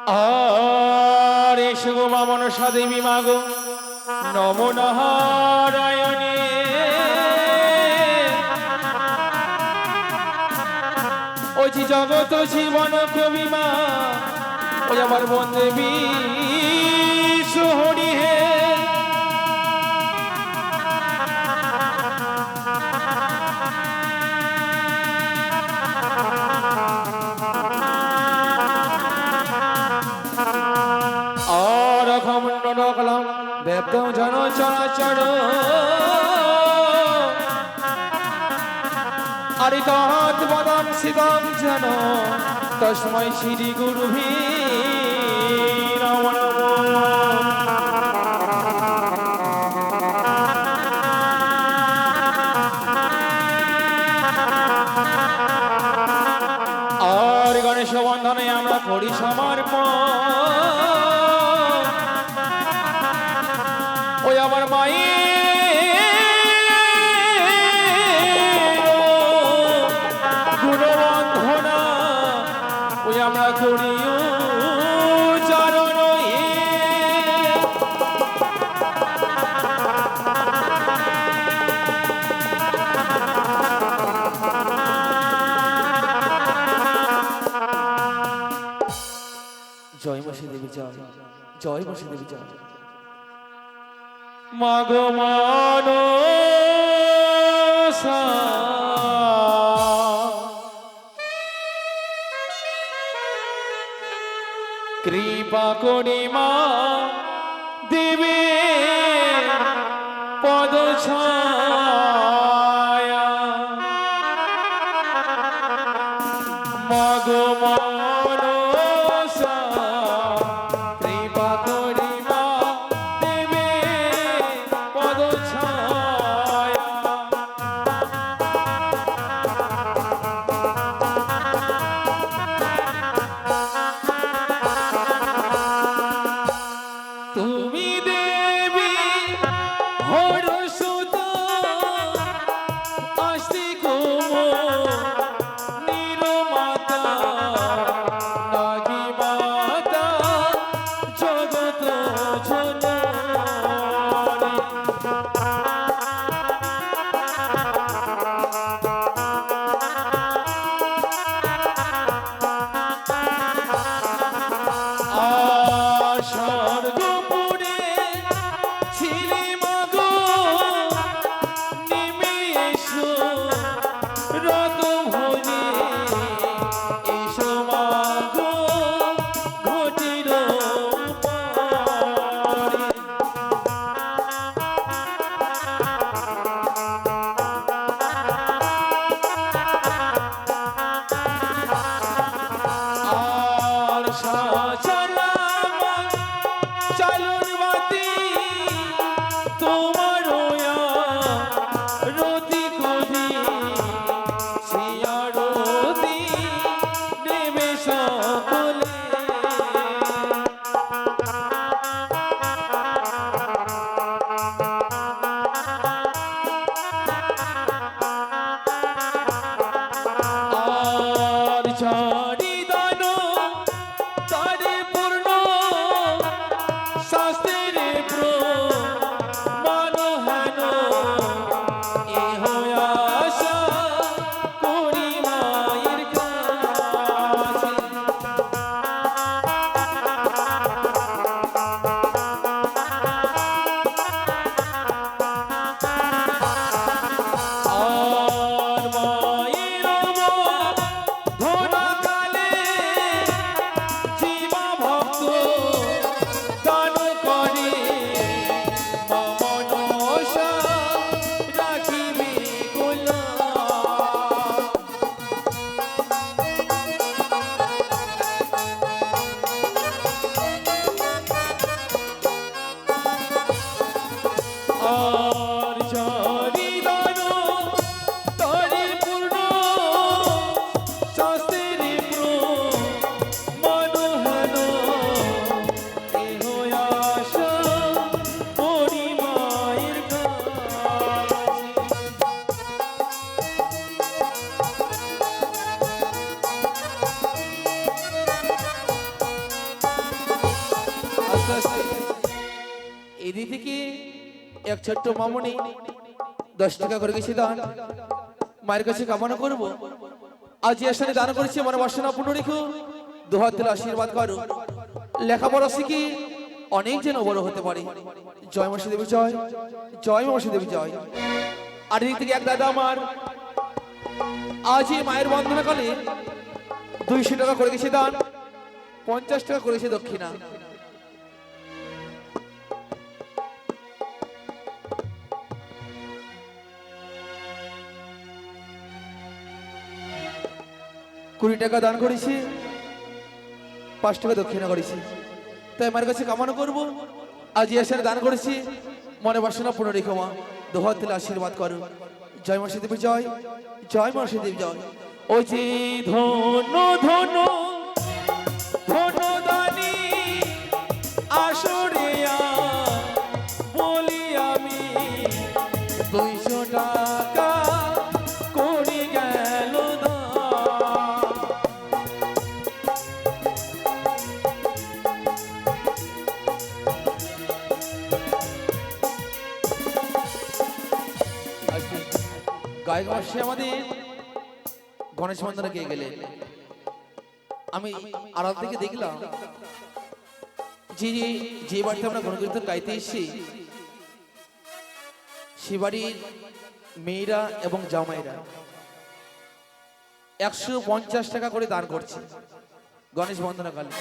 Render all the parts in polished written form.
আর এসো গো মা মনসা দেবী মাগো নম নারায়ণে। ওই যে জগত জীবন কবি মা ওই আমার বন দেবী সোহরি হে। আর খমণ্ড কলম দেব জন চরাচর আরে তৎ বদন শিবম জন তস্मै শ্রী গুরুভি নমো নমঃ। আর গণেশ বন্ধনে আমরা করি সমর্পণ ওই আমার মায়ের গুণবন্ধনা ওই আমরা করি উচ্চারণ। জয় মশি দেবী জয়, জয় মশি দেবী জয়। মাগো মনসা কৃপা করি মা দেবে পদ ছায়া। মাগো মনসা কৃপা করি মা দেবে পদ ছায়া। তুমি দেবী হরসুত আস্তিক নিরমাতা নাগী মাতা জগত জননী। স্বর্গপুরে ছিলি মাগো নেমে এসো রত ভজে এসো মাগো ঘটির পারে। আর সাচলা চালুর বাতি তোমার রতি করি শিয়ারতি নেবে সকলে। আর ছাড়ি দান তারে পূর্ণ শাস্ত্রের প্রমাণ হেন এহ আশা করি মায়ের কাছে। আর মায়ের ধনা কালে জীবা ভক্ত দান করে মা মনসা রাখিবে গোলাপ। আর জানি দান তারে পূর্ণ শাস্ত্রের প্রমাণ হেন এহ আশা করি মায়ের কাছে। এদিক থেকে এক ছোট্ট মামনি 10 টাকা করে গেছে দান, মায়ের কাছে কামনা করবো আজ এই আসনে দান করেছি, মনে বাসনা পূর্ণ রেখো, দুহাত তুলে আশীর্বাদ করো, লেখাপড়া শিখি অনেক যেন বড় হতে পারে। জয় মা দেবী জয়, জয় মা দেবী জয়। আর এদিক থেকে এক দাদা আমার আজ এই মায়ের বন্দনা কালে 200 টাকা করে গেছে দান, 50 টাকা করেছে দক্ষিণা। কুড়ি টাকা দান করেছি, 5 টাকা দক্ষিণা করেছি। তাই আমার কাছে কামনা করবো আজ এই দান করেছি, মনে বাসনা পূর্ণ রেখো মা, দুহাত তুলে আশীর্বাদ করো। জয় মা দেবী জয়, জয় মা দেবী জয়। ওই যে ধন্য ধন্য ধন্য দানি আসরিয়া বলি আমি, 200 টাকা করে গেল গায়ক মাসে আমাদের গণেশ বন্দনা কে গেলে। আমি আড়াল থেকে দেখলাম যে যে বাড়িতে আমরা গণকীর্তন গাইতে এসেছি সে বাড়ির মেয়েরা এবং জামাইরা 150 টাকা করে দান করছে গণেশ বন্দনা কালে।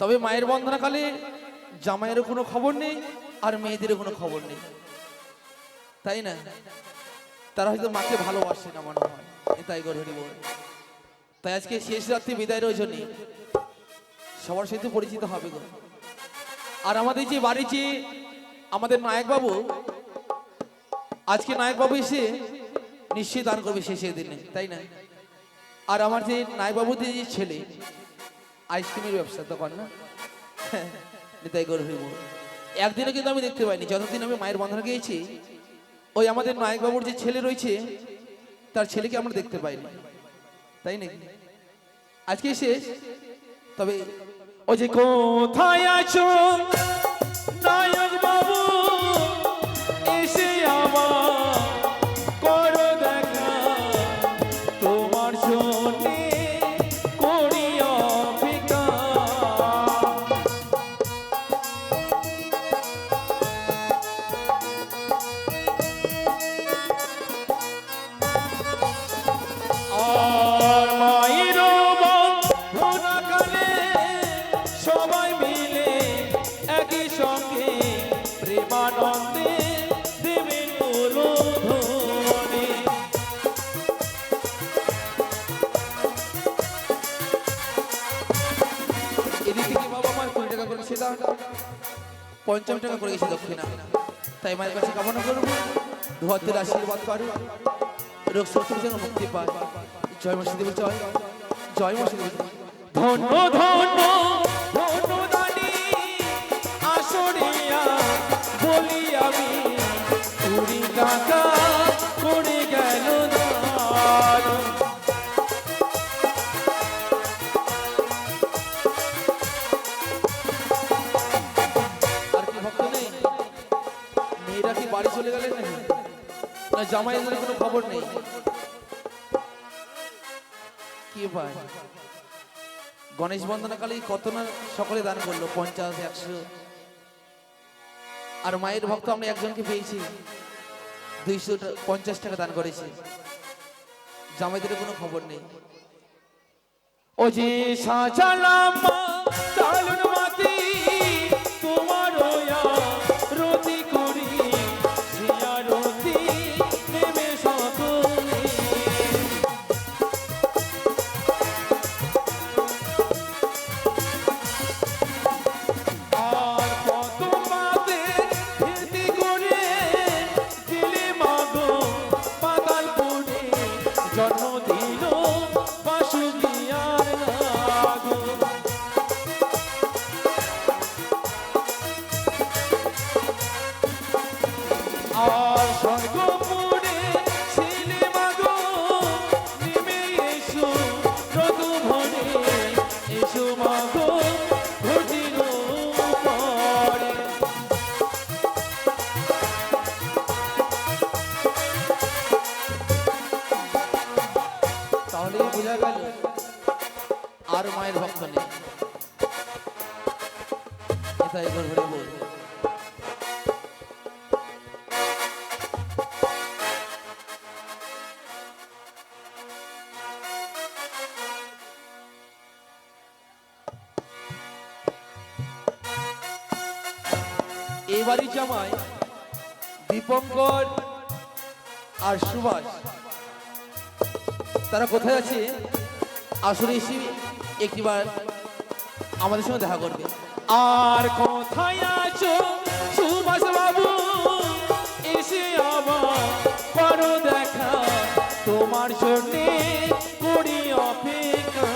তবে মায়ের বন্দনা কালে জামাইয়েরও কোনো খবর নেই আর মেয়েদেরও কোনো খবর নেই, তাই না? তারা হয়তো মাকে ভালোবাসে না মনে হয়, তাই করে বল। তাই আজকে শেষ রাত্রি বিদায়ের ওই জন্য সবার সাথে পরিচিত হবে গো। আর আমাদের যে বাড়ি যে আমাদের নায়ক বাবু, আজকে নায়ক বাবু এসে নিশ্চয়ই দান করবে শেষের দিনে, তাই না? আর আমার যে নায়ক বাবুদের যে ছেলে আইসক্রিমের ব্যবসা দোকান না, তাই করে বল। একদিনও কিন্তু আমি দেখতে পাইনি, যতদিন আমি মায়ের বন্ধনা গিয়েছি ওই আমাদের নায়ক বাবুর যে ছেলে রয়েছে তার ছেলেকে আমরা দেখতে পাইনি, তাই নাকি? আজকে শেষ। তবে ওই যে কোথায় আছো নায়ক বাবু, এসে আমার করো দেখা, তোমার জন্যে করি অপেক্ষা। পঞ্চাশ টাকা করে গেছে দক্ষিণা। তাই মায়ের কাছে কামনা করবো দুহাত তুলে আশীর্বাদ করো, রোগ শত্রু যেন মুক্তি পায়। জয় মা দেবী জয়, জয় মা দেবী। ধন্য ধন্য ধন্য দানি আসরিয়া বলি আমি, 20 টাকা করে গেল দান। বাড়ি চলে গেলেন না, জামাইদের কোনো খবর নেই। কি ভাই গণেশ বন্দনা কালে কত না সকলে দান করলো, 50, 100। আর মায়ের ভক্ত আমরা একজনকে পেয়েছি 250 টাকা দান করেছি, জামাইদের কোনো খবর নেই। ও যে সাজালাম চালুন মাটি তোমার রতি করি, বোঝা গেল আর মায়ের ভক্ত নেই। এটাই হরি বল। এবারই জামাই দীপঙ্কর আর সুভাষ তারা কোথায় আছে আসলে এসে একটিবার আমাদের সঙ্গে দেখা করবে। আর কোথায় আছো সুভাষ বাবু, এসে আমার করো দেখা, তোমার জন্য করি অপেক্ষা।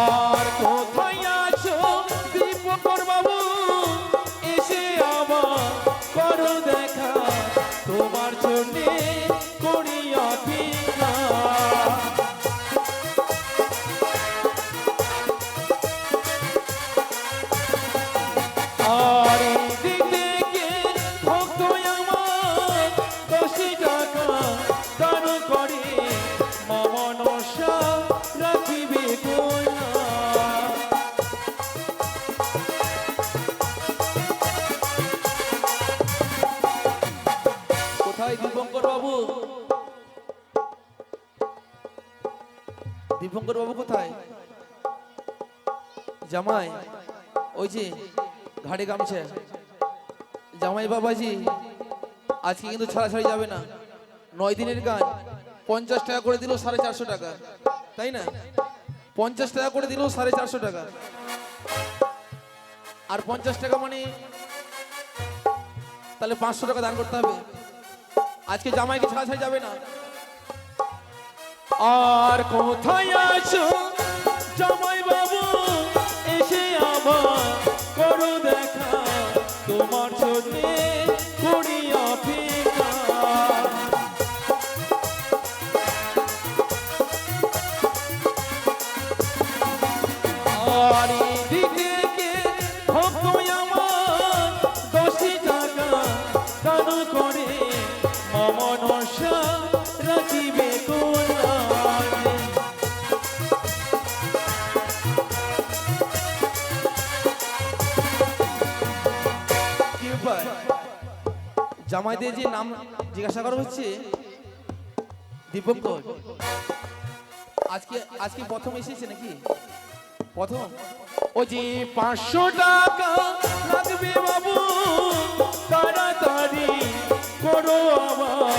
আর কোথায় আছো দীপঙ্কর বাবু, এসে আমার করো দেখা, তোমার জন্য করি অপেক্ষা। আর এদিক থেকে ভক্ত আমার 10 টাকা দান করে, মনসা রাখিবে কইনা। কোথায় দীপঙ্কর বাবু? দীপঙ্কর বাবু কোথায়? জামাই ওই যে ঘাড়ে গামছে। জামাই বাবাজি আজকে কিন্তু ছাড়াছাড়ি যাবে না। 9 দিনের গান 50 টাকা করে দিল 450 টাকা, তাই না? 50 টাকা করে দিল 450 টাকা, আর 50 টাকা মানে তাহলে 500 টাকা দান করতে হবে। আজকে জামাইকে ছাড়াছাড়ি যাবে না। আর কোথায় আছো জামাই বাবু, এসে আমার করো দেখা, তোমার জন্য করি অপেক্ষা। আর এদিক থেকে ভক্ত আমার 10 টাকা দান করে, মনসা রাখিবে কইনা। কি ব্যাপার? জামাইদের যে নাম জিজ্ঞাসা করা হচ্ছে দীপঙ্কর, আজকে আজকে প্রথম এসেছে নাকি? প্রথম? ও যে 500 টাকা লাগবে বাবু, তাড়াতাড়ি করো আমার,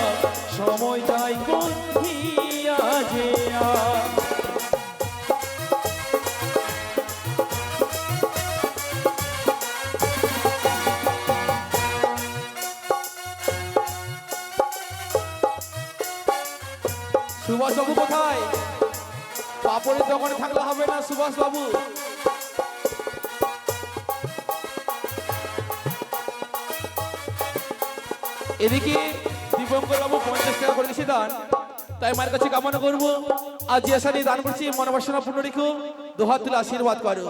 সময় যাই কোথিয়া যে আর। সুভাষ বাবু কোথায়? পাপড়ের দোকানে থাকলে হবে না সুভাষ বাবু। এদিকে দীপঙ্কর বাবু 50 টাকা করে দিয়েছে দান, তাই মায়ের কাছে কামনা করবো আজ যে আশা নিয়ে দান করছি মনোবাসনা পূর্ণ রেখো, দুহাত তুলে আশীর্বাদ করো।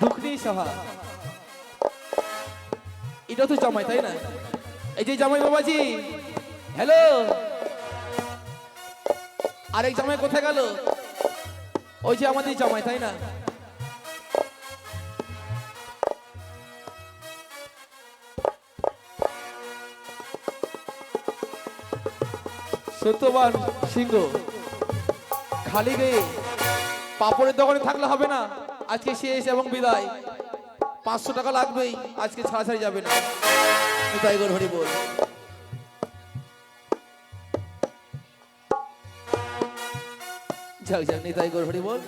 দুঃখনি সাহা এটা তো জামাই, তাই না? এই যে জামাই বাবাজি, হ্যালো। আরেক জামাই কোথায় গেল? ওই যে আমাদের জামাই, তাই না? সত্যবান সিংহ খালি গায়ে পাপড়ের দোকানে থাকলে হবে না, আজকে শেষ এবং বিদায়। 500 টাকা লাগবেই, আজকে ছাড়াছাড়ি যাবে না। তাই গর হরি বল। যাক যাক নিতাই গর হরি বল।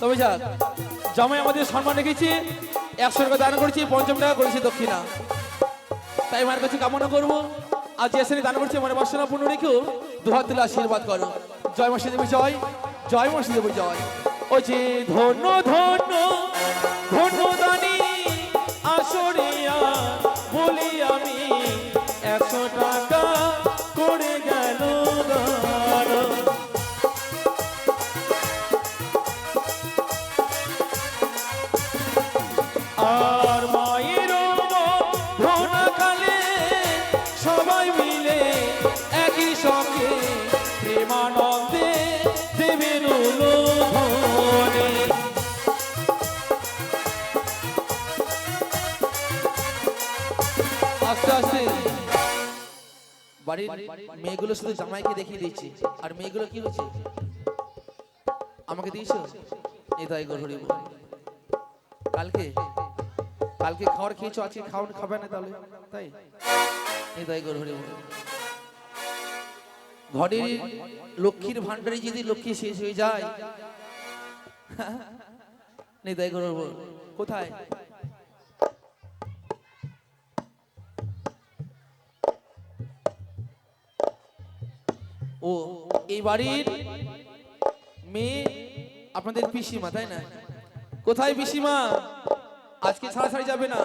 তবে যাক, জামাই আমাদের সম্মান রেখেছি, 100 টাকা দান করেছি, 50 টাকা করেছি দক্ষিণা। তাই মায়ের কাছে কামনা করবো আজ এসে দান করছি মানে বাসনা পূর্ণ রেখেও দুহাত তুলে আশীর্বাদ করো। জয় মাসি দেবী জয়, জয় মাসি দেবী জয়। ও যে ধন্য ধন্য ধন্য দানি আসরিয়া বলি আমি, 100 টাকা করে গেল দান। আস্তে আস্তে বাড়ির মেয়েগুলো শুধু জামাইকে দেখিয়ে দিচ্ছে, আর মেয়েগুলো কি হচ্ছে, আমাকে দিয়েছো, এই তাই গড়িব। কালকে কালকে খাওয়ার খেয়েছো, আজকে খাবে না তাহলে, তাই এই তাই গড়িব। ঘরের লক্ষ্মীর ভান্ডারে যদি লক্ষ্মী শেষ হয়ে যায়, নিতাই করব কোথায়? ও এই বাড়ির মেয়ে আপনাদের পিসিমা, তাই না? কোথায় পিসিমা? আজকে ছাড়াছাড়ি যাবে না।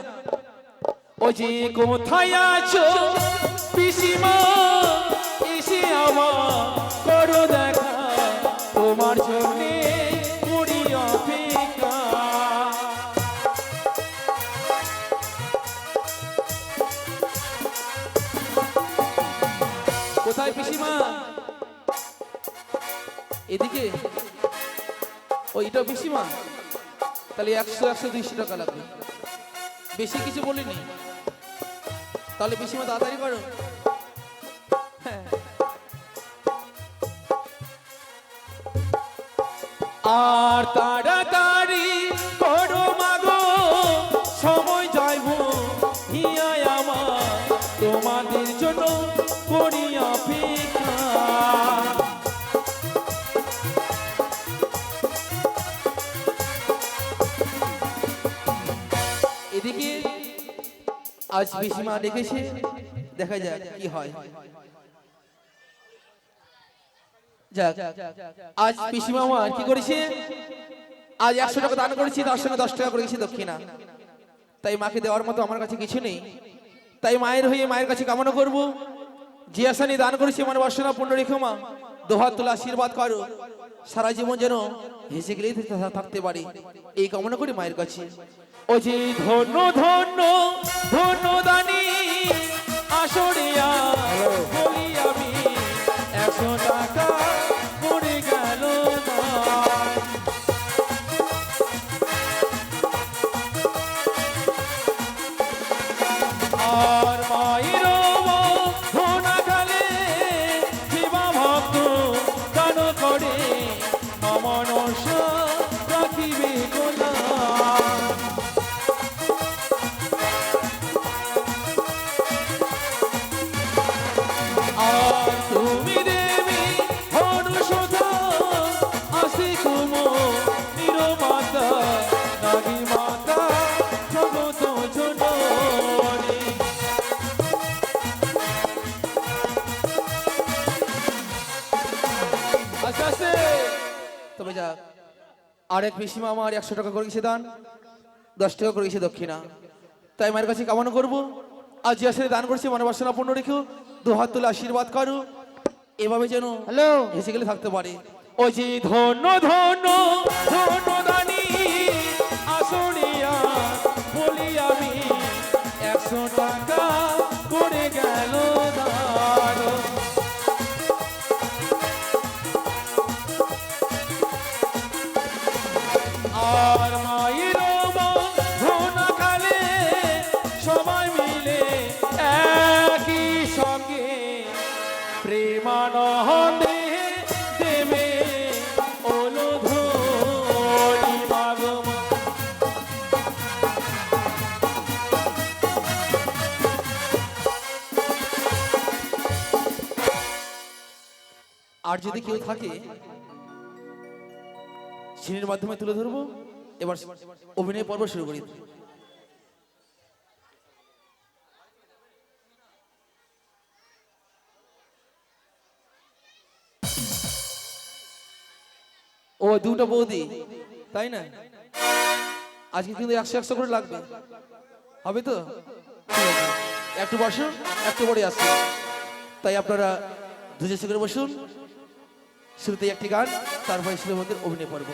ও যে কোথায় আছো পিসিমা, এসে আমার করো দেখা, তোমার জন্যে করি অপেক্ষা। কোথায় পিসিমা? এদিকে। ওইটা পিসিমা, তাহলে 100-100-200 টাকা লাগবে, বেশি কিছু বলিনি। তাহলে পিসিমা তাড়াতাড়ি করো। হ্যাঁ। আর তাড়াতাড়ি করো মাগো, সময় যাইব হিয়ায় আমার, তোমাদের জন্য করি অপেক্ষা। এদিকে আজ পিসিমা ডেকেছে, দেখা যাক কি হয়। যাক, আজ পিসিমা আমার কি করেছে, আজ 100 টাকা দান করেছি, তার সঙ্গে 10 টাকা করেছি দক্ষিণা। তাই মাকে দেওয়ার মতো আমার কাছে কিছু নেই, তাই মায়ের হয়ে মায়ের কাছে কামনা করব, যে আশানি দান করেছি আমার বাসনা পূর্ণ রেখো মা, দোহাত তোলা আশীর্বাদ করো, সারা জীবন যেন হেসে গেলেই থাকতে পারি, এই কামনা করি মায়ের কাছে। ও যে ধন্য ধন্য ধন্য দানি আসরিয়া বলি আমি, 100 টাকা পড়ে গেল না। আর মায়ের ধনা গালে শিবা ভক্ত দান করে, মমনস রাখিবে গোলা। আর তুমি দেবী অনুসুধা, আসি কুমো নিরমাতা, নাগী মাতা জগত জননী। আস্তে আস্তে। তবে যাক, আরেক পিসিমা আমার 100 টাকা করেছে দান, 10 টাকা করেছে দক্ষিণা। তাই মায়ের কাছে কামনা করবো, আজ যে আসলে দান করছি মনে বাসনা পূর্ণ রেখো, 2 হাত তুলে আশীর্বাদ করো, এভাবে যেন হ্যালো, হেসে গেলে থাকতে পারে। ওই যে ধন্য ধন্য ধন্য দানি আসরিয়া বলি আমি, 100 টাকা পড়ে গেল দান। আর মায়ের ধনা খালে সবাই মিলে একই সঙ্গে প্রেমানন্দে দেবে ওলধরি মাগম। আর যদি কেউ থাকে সিনের মাধ্যমে তুলে ধরবো, এবার অভিনয় পর্ব শুরু করি। ও দুটো বৌদি, তাই না? আজকে কিন্তু 100-100 করে লাগবে, হবে তো? ঠিক আছে, একটু বসুন, একটু পরে আসুন। তাই আপনারা ধৈর্য করে বসুন, শুরুতে একটি গান, তারপরে শুরু আমাদের অভিনয় পর্ব।